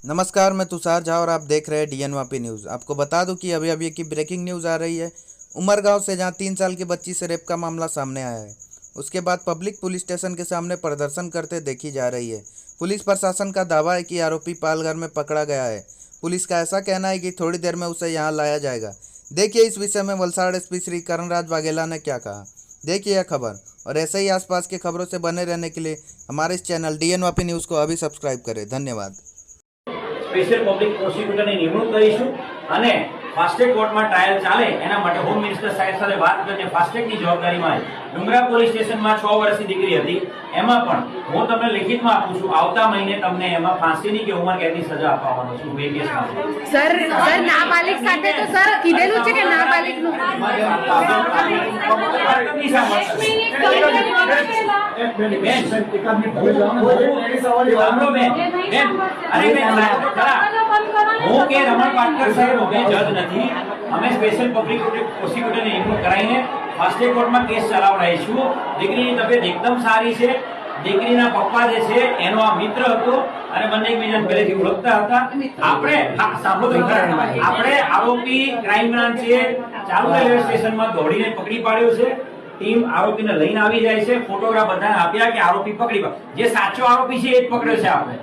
नमस्कार, मैं तुषार झा और आप देख रहे हैं डीएन वापी न्यूज़। आपको बता दूं कि अभी की ब्रेकिंग न्यूज़ आ रही है उमरगांव से, जहां 3 साल की बच्ची से रेप का मामला सामने आया है। उसके बाद पब्लिक पुलिस स्टेशन के सामने प्रदर्शन करते देखी जा रही है। पुलिस प्रशासन का दावा है कि आरोपी पालघर में पकड़ा गया है। पुलिस का ऐसा कहना है कि थोड़ी देर में उसे यहाँ लाया जाएगा। देखिए इस विषय में वलसाड़ एसपी श्री करणराज वाघेला ने क्या कहा। देखिए यह खबर, और ऐसे ही आसपास की खबरों से बने रहने के लिए हमारे इस चैनल डीएन वापी न्यूज़ को अभी सब्सक्राइब करें। धन्यवाद। स्पेशल पब्लिक प्रोसिक्यूटरनी નિમણૂક કરીશું અને ફાસ્ટેગ કોર્ટમાં ટ્રાયલ ચાલે એના માટે હોમ મિનિસ્ટર સાહેબ સાથે વાત કરીને ફાસ્ટેગની જવાબદારીમાં ડુંગરા પોલીસ સ્ટેશનમાં 6 વર્ષની દીકરી હતી, એમાં પણ હું તમને લિખિતમાં આપું છું, આવતા મહિને તમને એમાં ફાંસીની કે ઉંમર કેદની સજા આપવાનો છું બે કેસમાં। સર નાબાલિગ સાથે તો સર કીધેલું છે કે નાબાલિગનું હું કે રમણ પાટકર સાહેબ અમે જજ નથી, અમે સ્પેશિયલ પબ્લિક પ્રોસિક્યુટરને નિમણૂક કરાવીને ફાસ્ટેગ કોર્ટમાં કેસ ચલાવડાવીશું। દીકરીની તબિયત એકદમ સારી છે। દીકરીના પપ્પા જે છે એનો આ મિત્ર હતો અને બંને એકબીજાને પહેલેથી ઓળખતા હતા। આપણે આરોપી ક્રાઇમ બ્રાન્ચે ચાલુ રેલવે સ્ટેશનમાં દોડીને પકડી પાડ્યો છે। ટીમ આરોપીને લઈને આવી જાય છે, ફોટોગ્રાફ બધાને આપ્યા કે આરોપી પકડી, જે સાચો આરોપી છે એ જ પકડ્યો છે આપણે।